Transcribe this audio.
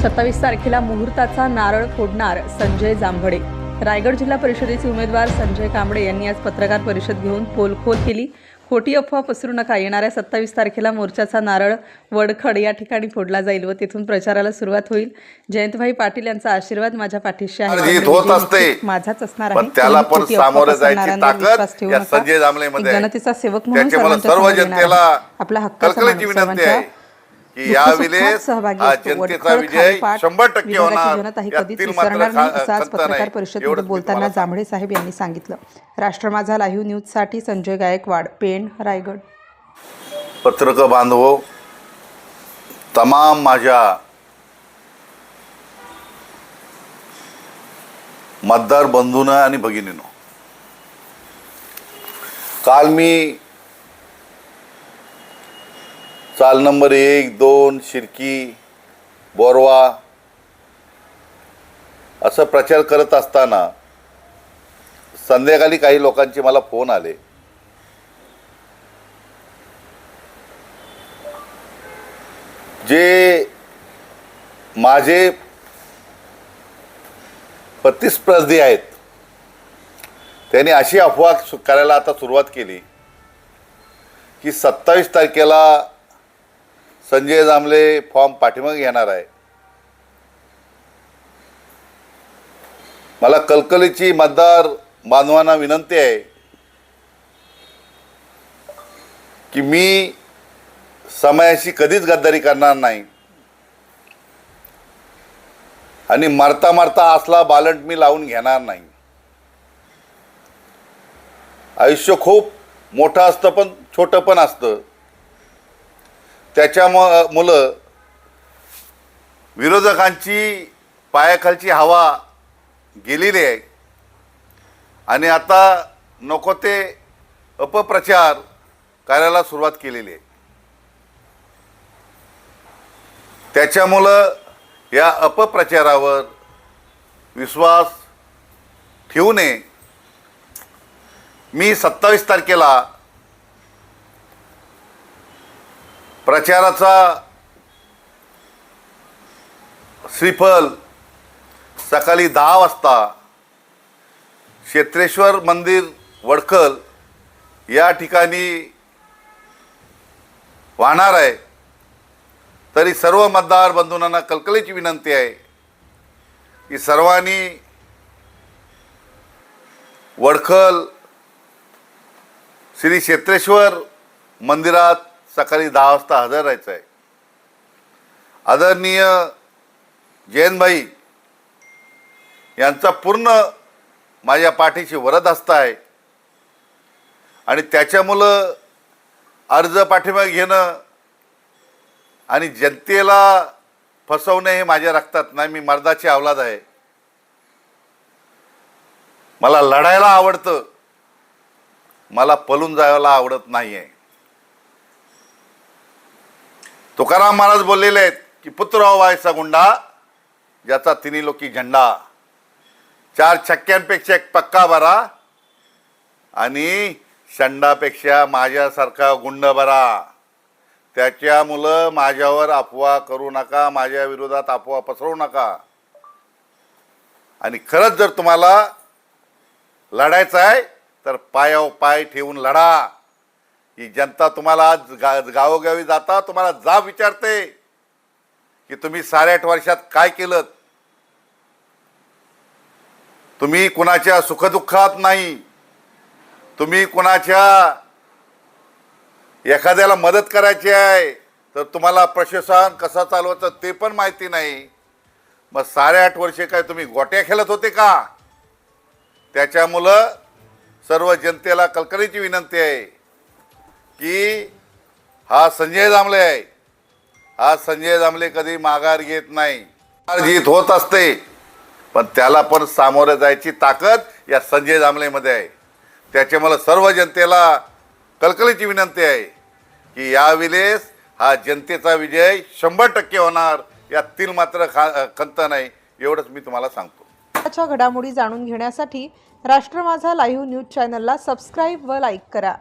27 तारखेला मुहूर्ताचा नारळ फोडणार संजय जांभळे। रायगड जिल्हा परिषदेचे उमेदवार संजय कांबळे यांनी आज पत्रकार परिषद घेऊन पोलखोल केली। खोटी अफवा पसरू नका, येणाऱ्या 27 तारखेला मोर्चाचा नारळ वडखड या ठिकाणी फोडला जाईल व तिथून प्रचाराला सुरुवात होईल। जयंतभाई पाटील यांचा आशीर्वाद माझ्या पाठीशी आहे, होत असते माझाच असणार आहे। त्याला पण सामोरे जायची ताकद या संजय जांभळेमध्ये आहे। जनतेचा सेवक म्हणून सर्व जनतेला आपला हक्काचा विनंती आहे की यावेळेस जनतेचा विजय 100% होणार। यातील मात्र पत्रकार परिषदेत बोलताना जांभळे साहेब यांनी सांगितलं। राष्ट्र माझा लाईव्ह न्यूज साठी संजय गायकवाड, पेण, रायगड। पत्रकार बांधवो, तमाम माझ्या मतदार बंधूंनो आणि भगिनींनो, काल मी चाल नंबर 1, 2, शिर्की, बोरवा असं प्रचार करत असताना संध्याकाळी काही लोकांचे मला फोन आले। जे माझे प्रतिस्पर्धी आहेत त्यांनी अशी अफवा करायला आता सुरुवात केली की 27 तारखेला संजय जांभळे फॉर्म पाठीमागे घेणार आहे। मला कलकलीची मतदार बांधवांना विनंती आहे की मी समयाशी कधीच गद्दारी करणार नाही आणि मरता मरता असला बालंट मी लावून घेणार नाही। आयुष्य खूप मोठं असतं पण छोटं पण असतं। त्याच्यामुळं विरोधकांची पायाखालची हवा गेलेली आहे आणि आता नको ते अपप्रचार करायला सुरुवात केलेली आहे। त्याच्यामुळं या अपप्रचारावर विश्वास ठेवू नये। मी 27 तारखेला प्रचाराचा श्रीफल सकाळी 10 वाजता क्षेत्रेश्वर मंदिर वडखल या ठिकाणी वाहणार आहे। तरी सर्व मतदार बंधूंना कलकलीची विनंती आहे की सर्वांनी वडखल श्री क्षेत्रेश्वर मंदिरात सकाळी 10 वाजता हजर राहायचं आहे। आदरणीय जयंतभाई यांचा पूर्ण माझ्या पाठीशी वरदहस्त आहे आणि त्याच्यामुळं अर्ज पाठीमागे घेणं आणि जनतेला फसवणे हे माझ्या रक्तात नाही। मी मर्दाची औलाद आहे, मला लढायला आवडतं, मला पळून जायला आवडत नाही आहे। तुकाराम महाराज बोललेले आहेत की पुत्र व्हायचा गुंडा ज्याचा तिन्ही लोकी झेंडा, 4 छक्क्यांपेक्षा एक पक्का बरा आणि शंडापेक्षा माझ्यासारखा गुंड बरा। त्याच्यामुळं माझ्यावर अफवा करू नका, माझ्या विरोधात अफवा पसरवू नका आणि खरंच जर तुम्हाला लढायचं आहे तर पायावर पाय ठेवून लढा। ही जनता तुम्हाला आज गावोगावी जाता तुम्हाला जाब विचारते की तुम्ही 8.5 वर्षात काय केलं। तुम्ही कुणाच्या सुखदुःखात नाही, तुम्ही कुणाच्या एखाद्याला मदत करायची आहे तर तुम्हाला प्रशासन कसं चालवायचं ते पण माहिती नाही। मग 8.5 वर्षे काय तुम्ही गोट्या खेळत होते का? त्याच्यामुळं सर्व जनतेला कलकलीची विनंती आहे की हा संजय जांभळे आहे, हा संजय जांभळे कधी माघार घेत नाही। जीत होत असते पण त्याला पण सामोरे जायची ताकद या संजय जांभळेमध्ये आहे। त्याच्यामुळे सर्व जनतेला कलकलीची विनंती आहे की यावेळेस हा जनतेचा विजय 100% होणार। यातील मात्र खंत नाही, एवढंच मी तुम्हाला सांगतो। घडामोडी जाणून घेण्यासाठी राष्ट्र माझा लाईव्ह न्यूज चॅनलला सबस्क्राईब व लाईक करा।